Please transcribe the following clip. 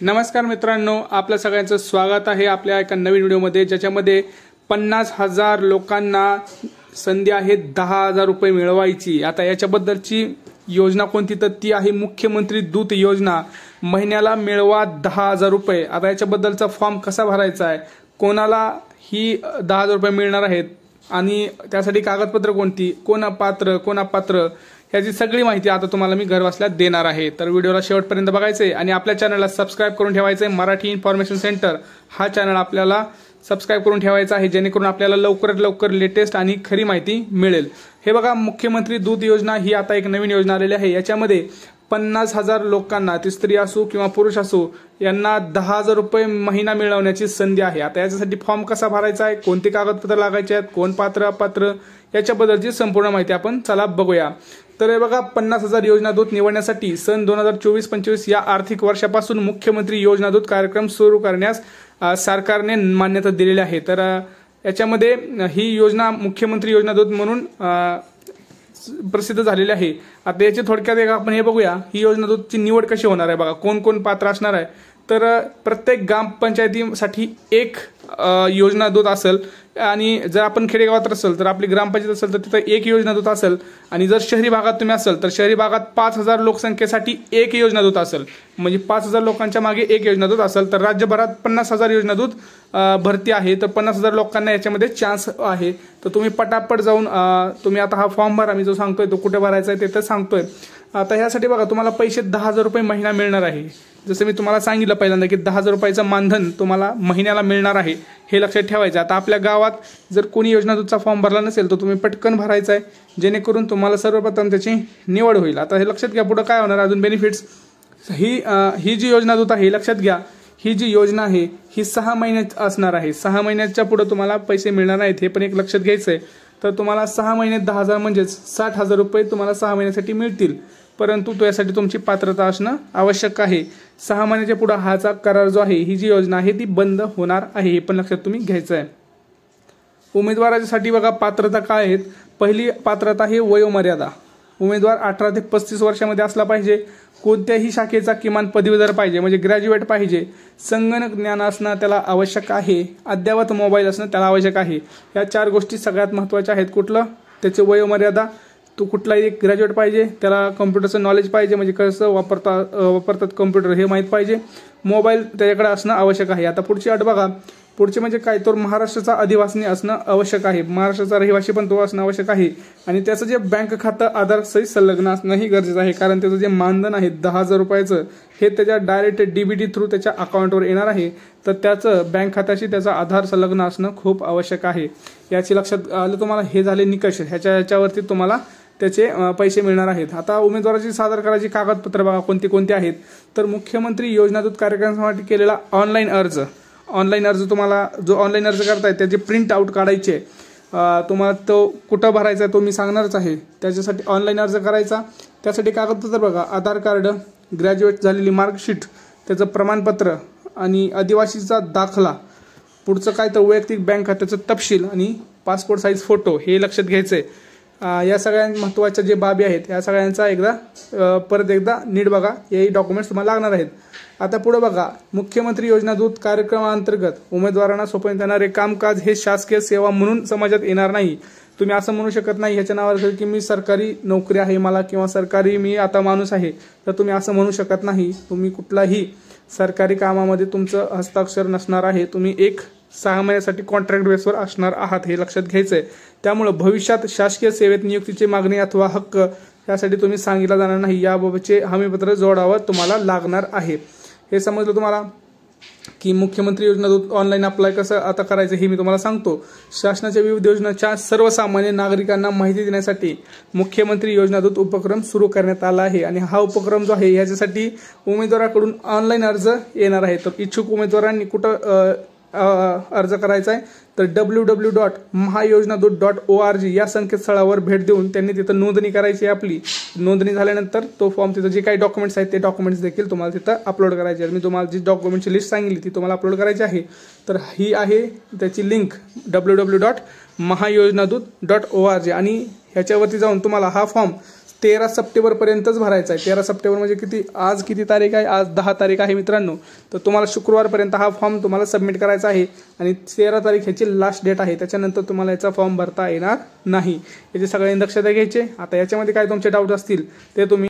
नमस्कार मित्रांनो, आपल्या सगळ्यांचं स्वागत आहे आपल्या एका नवीन व्हिडिओमध्ये, ज्याच्यामध्ये 50,000 लोकांना संधी आहे 10,000 रुपये मिळवायची। आता याच्याबद्दलची योजना कोणती, तर ती आहे मुख्यमंत्री दूत योजना। महिन्याला मिळवा 10,000 रुपये। आता याच्याबद्दलचा फॉर्म कसा भरायचा आहे, कोणाला ही 10,000 रुपये मिळणार आहेत आणि त्यासाठी कागदपत्र कोणती, कोण अपात्र याची सगळी माहिती आता तुम्हाला मी घरबसल्या देणार आहे। तर व्हिडिओला शेवटपर्यंत बघायचे आणि आपल्या चॅनलला सबस्क्राइब करून ठेवायचे। मराठी इन्फॉर्मेशन सेंटर हा चॅनल आपल्याला सबस्क्राइब करून ठेवायचा आहे, जेणेकरून आपल्याला लवकरात लवकर लेटेस्ट आणि खरी माहिती मिळेल। हे बघा, मुख्यमंत्री दूत योजना ही आता एक नवीन योजना आलेली आहे। याच्यामध्ये 50,000 लोकांना, ती स्त्री असो किंवा पुरुष असो, यांना 10,000 रुपये महिना मिळवण्याची संधी आहे। आता याच्यासाठी फॉर्म कसा भरायचा आहे, कोणती कागदपत्र लागायचे आहेत, कोण पात्र अपात्र याच्याबद्दलची संपूर्ण माहिती आपण चला बघूया। तर हे बघा, 50,000 योजना दूत निवडण्यासाठी सन 2024-25 या आर्थिक वर्षापासून मुख्यमंत्री योजना दूत कार्यक्रम सुरू करण्यास सरकारने मान्यता दिलेली आहे। तर याच्यामध्ये ही योजना मुख्यमंत्री योजना दूत म्हणून प्रसिद्ध झालेली आहे। आता याची थोडक्यात आपण हे बघूया, ही योजना दूतची निवड कशी होणार आहे। बघा, कोण कोण पात्र असणार आहे, तर प्रत्येक ग्रामपंचायतीसाठी एक योजना दूत असेल आणि जर आपण खेडेगावात असेल तर आपली ग्रामपंचायत असेल तर तिथे एक योजना दूत असेल आणि जर शहरी भागात तुम्ही असेल तर शहरी भागात 5,000 लोकसंख्येसाठी एक योजना दूत असेल, म्हणजे 5,000 लोकांच्या मागे एक योजना दूत असेल। तर राज्यभरात 50,000 योजना दूत भरती आहे, तर 50,000 लोकांना याच्यामध्ये चान्स आहे। तर तुम्ही पटापट जाऊन तुम्ही आता हा फॉर्म भरा, मी जो सांगतोय तो कुठे भरायचा आहे ते तर सांगतोय। आता ह्यासाठी बघा, तुम्हाला पैसे 10,000 रुपये महिना मिळणार आहे। जसं मी तुम्हाला सांगितलं पहिल्यांदा की 10,000 रुपयाचं मानधन तुम्हाला महिन्याला मिळणार आहे, हे लक्षात ठेवायचं। आता आपल्या गावात जर कोणी योजना दूतचा फॉर्म भरला नसेल तर तुम्ही पटकन भरायचा आहे, जेणेकरून तुम्हाला सर्वप्रथम त्याची निवड होईल। आता हे लक्षात घ्या, पुढे काय होणार अजून बेनिफिट्स, ही जी योजना दूत आहे लक्षात घ्या, ही जी योजना आहे ही 6 महिन्यात असणार आहे। 6 महिन्याच्या पुढे तुम्हाला पैसे मिळणार नाहीत, हे पण एक लक्षात घ्यायचं आहे। तर तुम्हाला 6 महिन्यात 10,000 म्हणजेच 60,000 रुपये तुम्हाला 6 महिन्यासाठी मिळतील, परंतु यासाठी तुमची पात्रता असणं आवश्यक आहे। 6 महिन्याच्या पुढे हाचा करार जो आहे, ही जी योजना आहे ती बंद होणार आहे, हे पण लक्षात तुम्ही घ्यायचं आहे। उमेदवारासाठी बघा, पात्रता काय आहेत। पहिली पात्रता आहे वयोमर्यादा। उमेदवार 18 ते 35 वर्षामध्ये असला पाहिजे, कोणत्याही शाखेचा किमान पदवीधर पाहिजे, म्हणजे ग्रॅज्युएट पाहिजे, संगणक ज्ञान असणं त्याला आवश्यक आहे, अद्ययावत मोबाईल असणं त्याला आवश्यक आहे। या 4 गोष्टी सगळ्यात महत्त्वाच्या आहेत। कुठलं, त्याची वयोमर्यादा, तो कुठलाही एक ग्रॅज्युएट पाहिजे, त्याला कम्प्युटरचं नॉलेज पाहिजे, म्हणजे कसं वापरतात कम्प्युटर हे माहीत पाहिजे, मोबाईल त्याच्याकडे असणं आवश्यक आहे। आता पुढची अट बघा, पुढचे म्हणजे काय, तर महाराष्ट्राचा अधिवासी असणं आवश्यक आहे, महाराष्ट्राचा रहिवासी पण तो असणं आवश्यक आहे आणि त्याचं जे बँक खातं आधार सहित संलग्न असणंही गरजेचं आहे, कारण त्याचं जे मानधन आहे 10,000 रुपयाचं हे त्याच्या डायरेक्ट डीबीटी थ्रू त्याच्या अकाउंटवर येणार आहे, तर त्याचं बँक खात्याशी त्याचा आधार संलग्न असणं खूप आवश्यक आहे। याची लक्षात आलं तुम्हाला, हे झाले निकष, ह्याच्यावरती तुम्हाला त्याचे पैसे मिळणार आहेत। आता उमेदवाराची सादर करायची कागदपत्र बघा कोणती कोणती आहेत, तर मुख्यमंत्री योजना दूत कार्यक्रमासाठी केलेला ऑनलाईन अर्ज तुम्हाला जो ऑनलाईन अर्ज करताय त्याचे प्रिंट आउट काढायचे, तुम्हाला तो कुठं भरायचा तो मी सांगणारच आहे। त्याच्यासाठी ऑनलाईन अर्ज करायचा, त्यासाठी कागदपत्र बघा, आधार कार्ड, ग्रॅज्युएट झालेली मार्कशीट, त्याचं प्रमाणपत्र आणि आदिवासीचा दाखला, पुढचं काय तर वैयक्तिक बँक खात्याचं तपशील आणि पासपोर्ट साईज फोटो, हे लक्षात घ्यायचंय। या सगळ्या महत्त्वाच्या जे बाबी आहेत या सगळ्यांचा परत एकदा नीट बघा, हेही डॉक्युमेंट्स तुम्हाला लागणार आहेत। आता पुढे बघा, मुख्यमंत्री योजना दूत कार्यक्रमाअंतर्गत उमेदवारांना सोपवण्यात येणारे कामकाज हे शासकीय सेवा म्हणून समाजात येणार नाही। तुम्ही असं म्हणू शकत नाही ह्याच्या नावावर की मी सरकारी नोकरी आहे मला, किंवा सरकारी मी आता माणूस आहे, तर तुम्ही असं म्हणू शकत नाही। तुम्ही कुठलाही सरकारी कामामध्ये तुमचं हस्ताक्षर नसणार आहे, तुम्ही एक 6 महिन्यासाठी कॉन्ट्रॅक्ट बेसवर असणार आहात, हे लक्षात घ्यायचंय। त्यामुळे भविष्यात शासकीय सेवेत नियुक्तीची मागणी अथवा हक्क यासाठी तुम्ही सांगितलं जाणार नाही, याबाबतचे हमीपत्र जोडावं तुम्हाला लागणार आहे। हे समजलं तुम्हाला की मुख्यमंत्री योजना दूत ऑनलाईन अप्लाय कसं आता करायचं हे मी तुम्हाला सांगतो। शासनाच्या विविध योजनांच्या सर्वसामान्य नागरिकांना माहिती देण्यासाठी मुख्यमंत्री योजना दूत उपक्रम सुरू करण्यात आला आहे आणि हा उपक्रम जो आहे याच्यासाठी उमेदवाराकडून ऑनलाईन अर्ज येणार आहे। तर इच्छुक उमेदवारांनी कुठं अर्ज करायचा आहे, तर www.mahayojnadut.org या संकेतस्थळावर भेट देऊन त्यांनी तिथं नोंदणी करायची आहे। आपली नोंदणी झाल्यानंतर तो फॉर्म, तिथं जे काही डॉक्युमेंट्स आहेत ते डॉक्युमेंट्स देखील तुम्हाला तिथं अपलोड करायचे आहेत। मी तुम्हाला जी डॉक्युमेंटची लिस्ट सांगितली ती तुम्हाला अपलोड करायची आहे। तर ही आहे त्याची लिंक www.mahayojnadut.org आणि ह्याच्यावरती जाऊन तुम्हाला हा फॉर्म 13 सप्टेंबरपर्यंतच भरायचा आहे। 13 सप्टेंबर म्हणजे किती, आज किती तारीख आहे, आज 10 तारीख आहे मित्रांनो। तर तुम्हाला शुक्रवारपर्यंत हा फॉर्म तुम्हाला सबमिट करायचा आहे आणि 13 तारीख ह्याची लास्ट डेट आहे। त्याच्यानंतर तुम्हाला याचा फॉर्म भरता येणार नाही। याचे सगळ्यांनी दक्षता घ्यायचे। आता याच्यामध्ये काय तुमचे डाऊट असतील ते तुम्ही